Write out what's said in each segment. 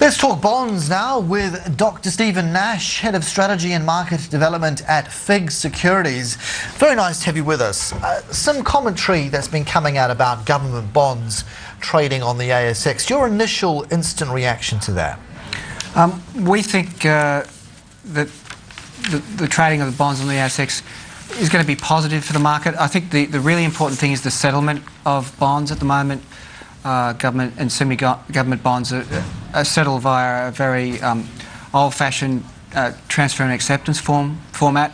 Let's talk bonds now with Dr. Stephen Nash, Head of Strategy and Market Development at FIG Securities. Very nice to have you with us. Some commentary that's been coming out about government bonds trading on the ASX. Your initial instant reaction to that? We think that the trading of the bonds on the ASX is going to be positive for the market. I think the really important thing is the settlement of bonds at the moment. Government and semi-government bonds are settled via a very old-fashioned transfer and acceptance format.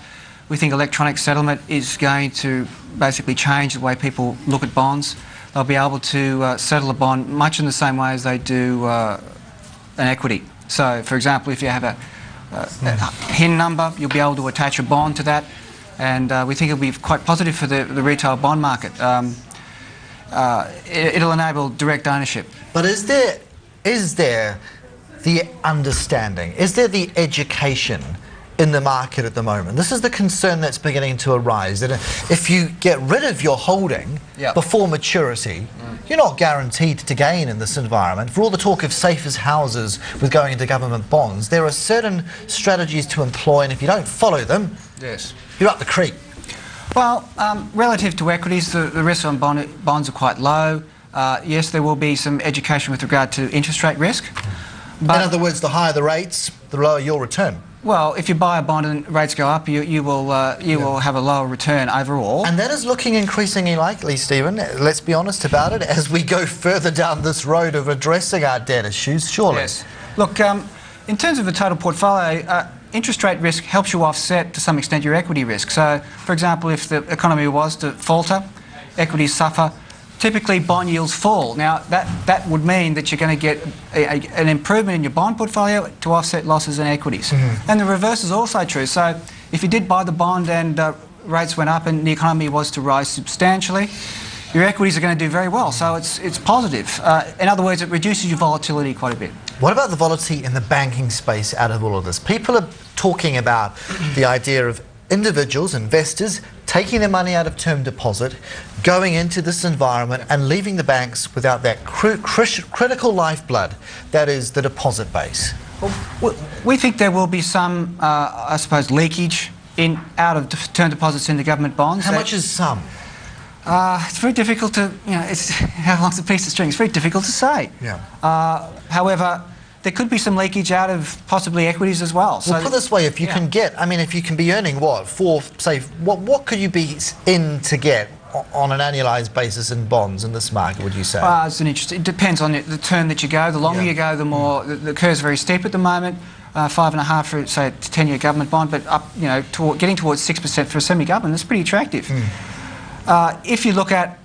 We think electronic settlement is going to basically change the way people look at bonds. They'll be able to settle a bond much in the same way as they do an equity. So, for example, if you have a HIN number, you'll be able to attach a bond to that, and we think it'll be quite positive for the retail bond market. It'll enable direct ownership. But is there the understanding, is there the education in the market at the moment? This is the concern that's beginning to arise, that if you get rid of your holding before maturity, you're not guaranteed to gain in this environment. For all the talk of safe as houses with going into government bonds, there are certain strategies to employ, and if you don't follow them, you're up the creek. Well, relative to equities, the risks on bonds are quite low. Yes, there will be some education with regard to interest rate risk. But in other words, the higher the rates, the lower your return. Well, if you buy a bond and rates go up, you will have a lower return overall. And that is looking increasingly likely, Stephen, let's be honest about it, as we go further down this road of addressing our debt issues, surely. Yes. Look, in terms of the total portfolio, interest rate risk helps you offset to some extent your equity risk. So, for example, if the economy was to falter, equities suffer, typically bond yields fall. Now, that would mean that you're going to get an improvement in your bond portfolio to offset losses in equities. And the reverse is also true. So, if you did buy the bond and rates went up and the economy was to rise substantially, your equities are going to do very well. So, it's positive. In other words, it reduces your volatility quite a bit. What about the volatility in the banking space out of all of this? People are talking about the idea of individuals, investors, taking their money out of term deposit, going into this environment and leaving the banks without that critical lifeblood, that is the deposit base. Well, we think there will be some, I suppose, leakage out of term deposits into government bonds. How much is some? It's very difficult to, how long's a piece of string? It's very difficult to say. However, there could be some leakage out of possibly equities as well. So, well, put it this way, if you can get, if you can be earning what, what could you be in to get on an annualised basis in bonds in this market, would you say? It's an interesting, it depends on the term that you go. The longer you go, the more, the curve's very steep at the moment. 5.5 for, say, a 10-year government bond, but up, getting towards 6% for a semi-government, that's pretty attractive. If you look at,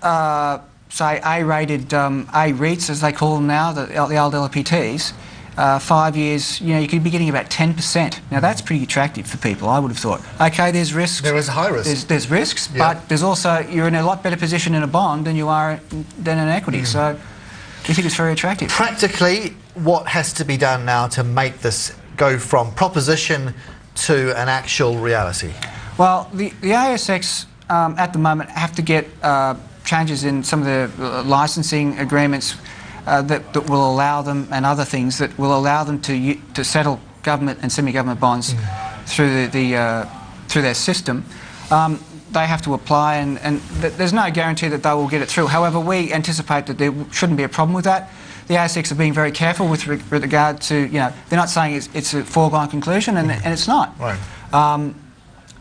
say, A-rated A-REITs, as they call them now, the old LPTs, 5 years, you could be getting about 10%. Now, that's pretty attractive for people, I would have thought. OK, there's risks. There is high risk. There's risks, but there's also, you're in a lot better position in a bond than you are than in equity. So we think it's very attractive. Practically, what has to be done now to make this go from proposition to an actual reality? Well, the ASX at the moment have to get changes in some of the licensing agreements that will allow them, and other things that will allow them to settle government and semi-government bonds through through their system. They have to apply, and there's no guarantee that they will get it through. However, we anticipate that there shouldn't be a problem with that. The ASX are being very careful with regard to, they're not saying it's a foregone conclusion, and it's not. Right.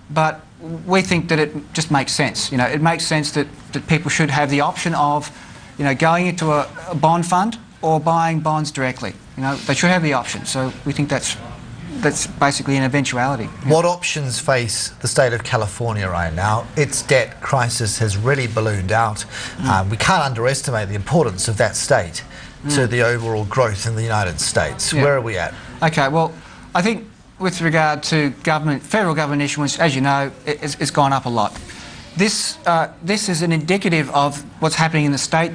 But we think that it just makes sense. It makes sense that people should have the option of, going into a bond fund or buying bonds directly. They should have the option. So we think that's basically an eventuality. What options face the state of California right now? Its debt crisis has really ballooned out. We can't underestimate the importance of that state to the overall growth in the United States. Where are we at? Okay, well, I think with regard to federal government issuance, as you know, it's gone up a lot. This is an indicative of what's happening in the state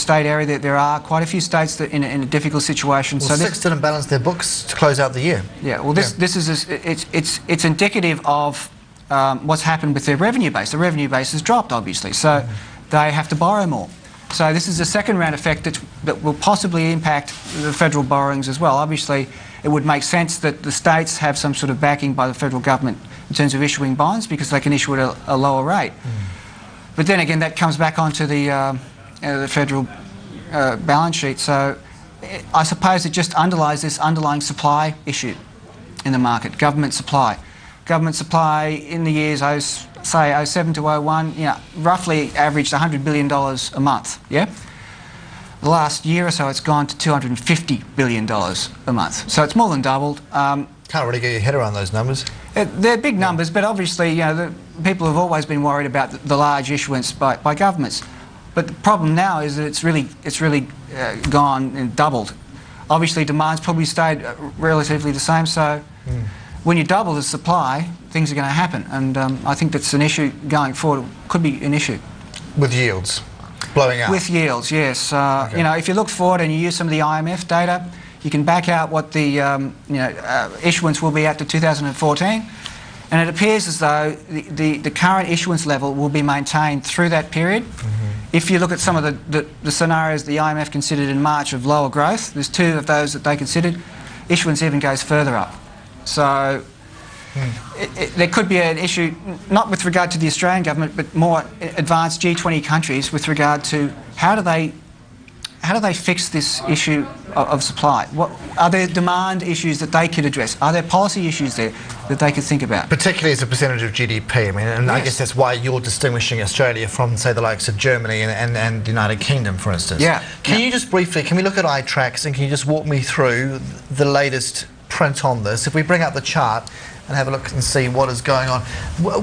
area. That there are quite a few states that in a difficult situation. Well, so 6 didn't balance their books to close out the year. Yeah. Well, this is it's indicative of what's happened with their revenue base. The revenue base has dropped, obviously, so they have to borrow more. So this is a second round effect that will possibly impact the federal borrowings as well. Obviously, it would make sense that the states have some sort of backing by the federal government in terms of issuing bonds because they can issue at a lower rate. But then again, that comes back onto the federal balance sheet. So I suppose it just underlies this underlying supply issue in the market, government supply. Government supply in the years, say, 07 to 01, roughly averaged $100 billion a month, yeah? The last year or so, it's gone to $250 billion a month. So it's more than doubled. Can't really get your head around those numbers. They're big numbers, but obviously, people have always been worried about the large issuance by governments. But the problem now is that it's really gone and doubled. Obviously, demand's probably stayed relatively the same, so when you double the supply, things are going to happen. And I think that's an issue going forward. Could be an issue. With yields blowing out? With yields, yes. Okay. If you look forward and you use some of the IMF data, you can back out what the issuance will be out to 2014. And it appears as though the current issuance level will be maintained through that period. If you look at some of the scenarios the IMF considered in March of lower growth, there's two of those that they considered, issuance even goes further up. So there could be an issue, not with regard to the Australian government, but more advanced G20 countries with regard to how do they fix this issue of supply? What are there demand issues that they could address? Are there policy issues there that they could think about? Particularly as a percentage of GDP. I mean, and yes. I guess that's why you're distinguishing Australia from, say, the likes of Germany and the United Kingdom, for instance. Yeah. Can you just briefly, can we look at iTraxx and can you just walk me through the latest print on this? If we bring up the chart and have a look and see what is going on.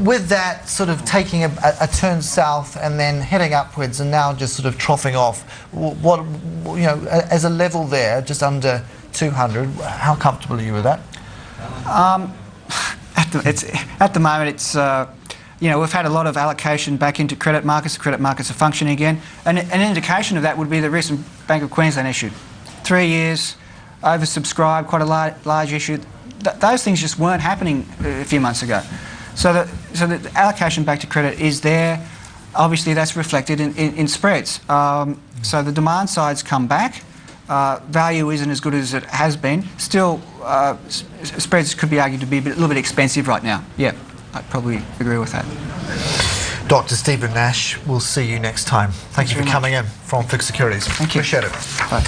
With that sort of taking a turn south and then heading upwards and now just sort of troughing off, what, as a level there, just under 200, how comfortable are you with that? At the moment, it's, we've had a lot of allocation back into credit markets. The credit markets are functioning again. And an indication of that would be the recent Bank of Queensland issue. 3 years, oversubscribed, quite a large issue. Those things just weren't happening a few months ago. So the allocation back to credit is there. Obviously, that's reflected in spreads. So the demand side's come back. Value isn't as good as it has been. Still, spreads could be argued to be a little bit expensive right now. Yeah, I'd probably agree with that. Dr. Stephen Nash, we'll see you next time. Thank you for coming in from Fix Securities. Thank you. Appreciate it. Bye.